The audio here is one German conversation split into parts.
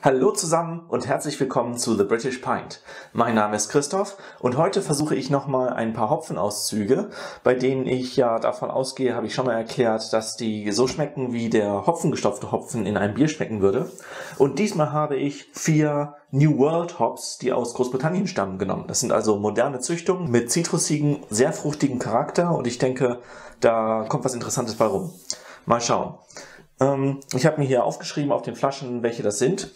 Hallo zusammen und herzlich willkommen zu The British Pint. Mein Name ist Christoph und heute versuche ich nochmal ein paar Hopfenauszüge, bei denen ich ja davon ausgehe, habe ich schon mal erklärt, dass die so schmecken, wie der hopfengestopfte Hopfen in einem Bier schmecken würde. Und diesmal habe ich 4 New World Hops, die aus Großbritannien stammen, genommen. Das sind also moderne Züchtungen mit zitrusigem, sehr fruchtigem Charakter und ich denke, da kommt was Interessantes bei rum. Mal schauen. Ich habe mir hier aufgeschrieben auf den Flaschen, welche das sind.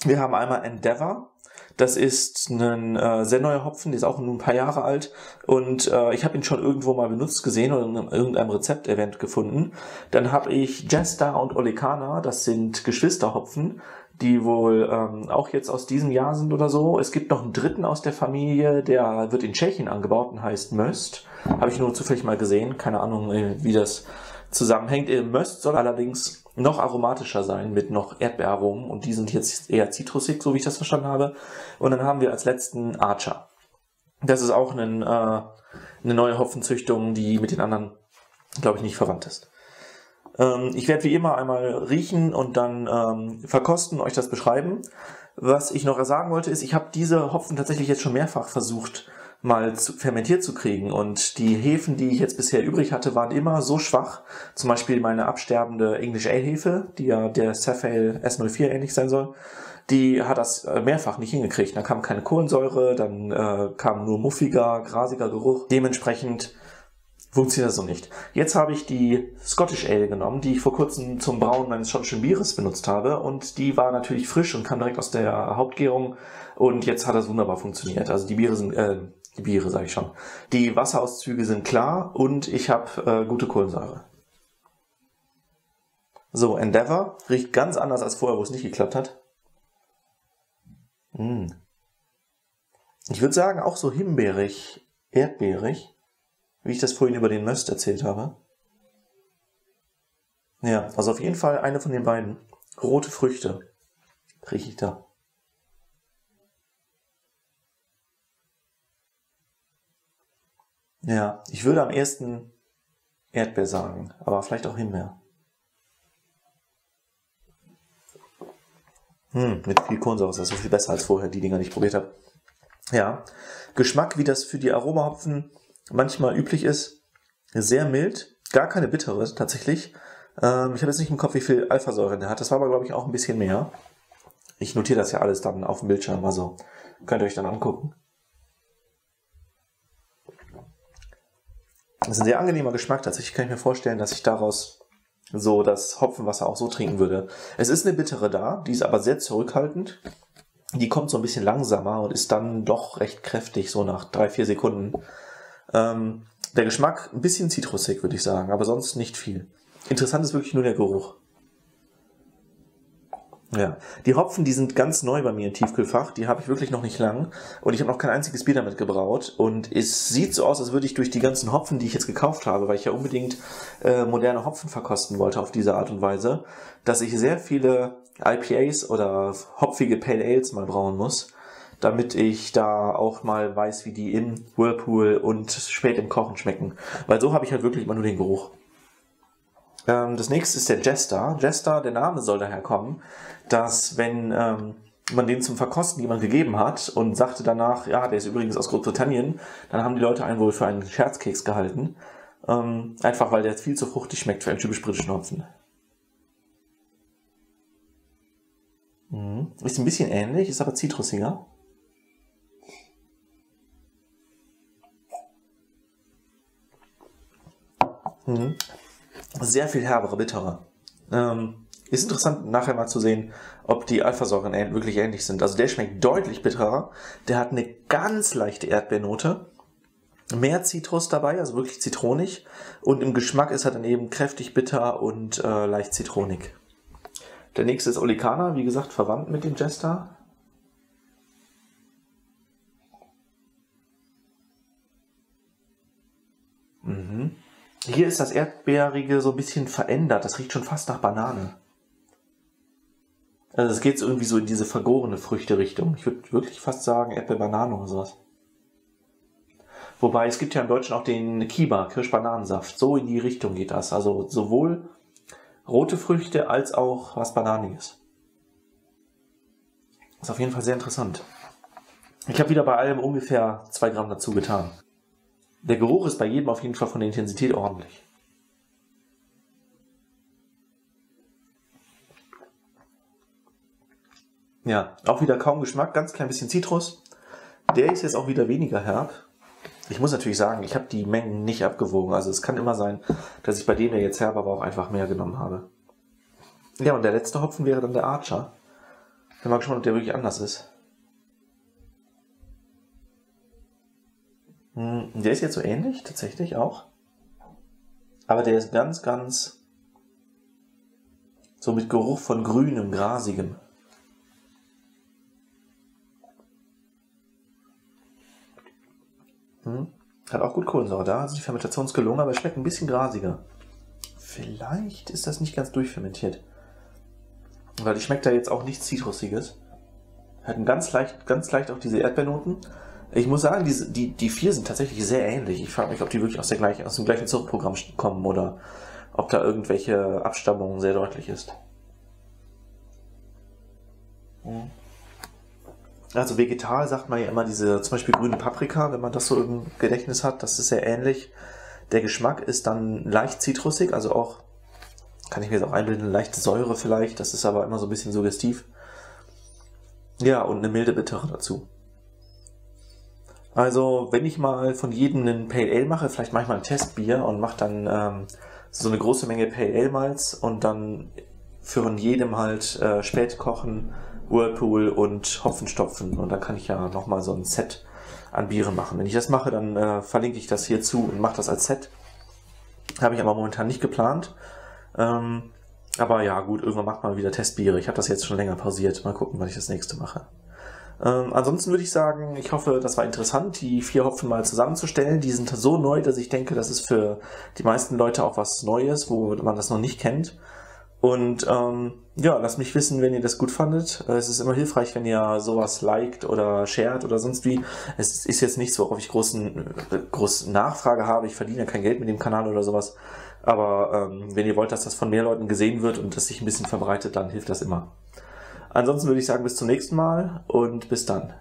Wir haben einmal Endeavour. Das ist ein sehr neuer Hopfen, der ist auch nur ein paar Jahre alt. Und ich habe ihn schon irgendwo mal benutzt gesehen oder in irgendeinem Rezeptevent gefunden. Dann habe ich Jester und Olecana. Das sind Geschwisterhopfen, die wohl auch jetzt aus diesem Jahr sind oder so. Es gibt noch einen dritten aus der Familie, der wird in Tschechien angebaut und heißt Möst. Habe ich nur zufällig mal gesehen. Keine Ahnung, wie das zusammenhängt. Möst soll allerdings noch aromatischer sein mit noch Erdbeeraromen und die sind jetzt eher zitrusig, so wie ich das verstanden habe. Und dann haben wir als letzten Archer. Das ist auch eine neue Hopfenzüchtung, die mit den anderen, glaube ich, nicht verwandt ist. Ich werde wie immer einmal riechen und dann verkosten, euch das beschreiben. Was ich noch sagen wollte ist, ich habe diese Hopfen tatsächlich jetzt schon mehrfach versucht, mal fermentiert zu kriegen. Und die Hefen, die ich jetzt bisher übrig hatte, waren immer so schwach. Zum Beispiel meine absterbende English Ale Hefe, die ja der Safale S04 ähnlich sein soll. Die hat das mehrfach nicht hingekriegt. Da kam keine Kohlensäure, dann kam nur muffiger, grasiger Geruch. Dementsprechend funktioniert das so nicht. Jetzt habe ich die Scottish Ale genommen, die ich vor kurzem zum Brauen meines schottischen Bieres benutzt habe. Und die war natürlich frisch und kam direkt aus der Hauptgärung. Und jetzt hat das wunderbar funktioniert. Also die Biere sind, die Biere sage ich schon. Die Wasserauszüge sind klar und ich habe gute Kohlensäure. So, Endeavour riecht ganz anders als vorher, wo es nicht geklappt hat. Ich würde sagen, auch so himbeerig, erdbeerig, wie ich das vorhin über den Möst erzählt habe. Ja, also auf jeden Fall eine von den beiden. Rote Früchte rieche ich da. Ja, ich würde am ehesten Erdbeer sagen, aber vielleicht auch Himbeer. Mit viel Kohlensäure ist das so viel besser als vorher, die Dinger, die ich probiert habe. Ja, Geschmack, wie das für die Aromahopfen manchmal üblich ist, sehr mild, gar keine bittere tatsächlich. Ich habe jetzt nicht im Kopf, wie viel Alphasäure der hat, das war aber, glaube ich, auch ein bisschen mehr. Ich notiere das ja alles dann auf dem Bildschirm, also könnt ihr euch dann angucken. Das ist ein sehr angenehmer Geschmack, tatsächlich kann ich mir vorstellen, dass ich daraus so das Hopfenwasser auch so trinken würde. Es ist eine bittere da, die ist aber sehr zurückhaltend. Die kommt so ein bisschen langsamer und ist dann doch recht kräftig, so nach 3-4 Sekunden. Der Geschmack ein bisschen zitrusig, würde ich sagen, aber sonst nicht viel. Interessant ist wirklich nur der Geruch. Ja, die Hopfen, die sind ganz neu bei mir im Tiefkühlfach, die habe ich wirklich noch nicht lang und ich habe noch kein einziges Bier damit gebraut und es sieht so aus, als würde ich durch die ganzen Hopfen, die ich jetzt gekauft habe, weil ich ja unbedingt moderne Hopfen verkosten wollte auf diese Art und Weise, dass ich sehr viele IPAs oder hopfige Pale Ales mal brauen muss, damit ich da auch mal weiß, wie die im Whirlpool und spät im Kochen schmecken, weil so habe ich halt wirklich immer nur den Geruch. Das nächste ist der Jester. Jester, der Name soll daher kommen, dass wenn man den zum Verkosten jemand gegeben hat und sagte danach, ja, der ist übrigens aus Großbritannien, dann haben die Leute einen wohl für einen Scherzkeks gehalten. Einfach weil der viel zu fruchtig schmeckt für einen typisch britischen Hopfen. Ist ein bisschen ähnlich, ist aber zitrusiger. Sehr viel herbere, bittere. Ist interessant nachher mal zu sehen, ob die Alphasäuren wirklich ähnlich sind. Also der schmeckt deutlich bitterer. Der hat eine ganz leichte Erdbeernote. Mehr Zitrus dabei, also wirklich zitronig. Und im Geschmack ist er dann eben kräftig bitter und leicht zitronig. Der nächste ist Olecana, wie gesagt, verwandt mit dem Jester. Hier ist das Erdbeerige so ein bisschen verändert. Das riecht schon fast nach Banane. Also es geht irgendwie so in diese vergorene Früchte-Richtung. Ich würde wirklich fast sagen Erdbeer-Banane oder sowas. Wobei es gibt ja im Deutschen auch den Kiba, Kirsch-Bananensaft. So in die Richtung geht das. Also sowohl rote Früchte als auch was Bananiges. Ist auf jeden Fall sehr interessant. Ich habe wieder bei allem ungefähr 2 Gramm dazu getan. Der Geruch ist bei jedem auf jeden Fall von der Intensität ordentlich. Ja, auch wieder kaum Geschmack, ganz klein bisschen Zitrus. Der ist jetzt auch wieder weniger herb. Ich muss natürlich sagen, ich habe die Mengen nicht abgewogen. Also es kann immer sein, dass ich bei dem, der jetzt herb, aber auch einfach mehr genommen habe. Ja, und der letzte Hopfen wäre dann der Archer. Bin mal gespannt, ob der wirklich anders ist. Der ist jetzt so ähnlich, tatsächlich auch. Aber der ist ganz, ganz so mit Geruch von grünem, grasigem. Hat auch gut Kohlensäure da, also die Fermentation ist gelungen, aber es schmeckt ein bisschen grasiger. Vielleicht ist das nicht ganz durchfermentiert. Weil ich schmecke da jetzt auch nichts Zitrusiges. Hat ganz leicht auch diese Erdbeernoten. Ich muss sagen, die 4 sind tatsächlich sehr ähnlich. Ich frage mich, ob die wirklich aus dem gleichen Zuchtprogramm kommen oder ob da irgendwelche Abstammung sehr deutlich ist. Also vegetal sagt man ja immer diese, zum Beispiel grüne Paprika, wenn man das so im Gedächtnis hat, das ist sehr ähnlich. Der Geschmack ist dann leicht zitrusig, also auch, kann ich mir jetzt auch einbilden, leichte Säure vielleicht, das ist aber immer so ein bisschen suggestiv. Ja, und eine milde Bittere dazu. Also, wenn ich mal von jedem einen Pale Ale mache, vielleicht mache ich mal ein Testbier und mache dann so eine große Menge Pale Ale Malz und dann von jedem halt Spätkochen, Whirlpool und Hopfenstopfen. Und dann kann ich ja nochmal so ein Set an Bieren machen. Wenn ich das mache, dann verlinke ich das hierzu und mache das als Set. Habe ich aber momentan nicht geplant. Aber ja, gut, irgendwann macht man wieder Testbiere. Ich habe das jetzt schon länger pausiert. Mal gucken, wann ich das nächste mache. Ansonsten würde ich sagen, ich hoffe, das war interessant, die 4 Hopfen mal zusammenzustellen. Die sind so neu, dass ich denke, das ist für die meisten Leute auch was Neues, wo man das noch nicht kennt. Und ja, lasst mich wissen, wenn ihr das gut fandet. Es ist immer hilfreich, wenn ihr sowas liked oder shared oder sonst wie. Es ist jetzt nichts, worauf ich große Nachfrage habe. Ich verdiene ja kein Geld mit dem Kanal oder sowas. Aber wenn ihr wollt, dass das von mehr Leuten gesehen wird und das sich ein bisschen verbreitet, dann hilft das immer. Ansonsten würde ich sagen, bis zum nächsten Mal und bis dann.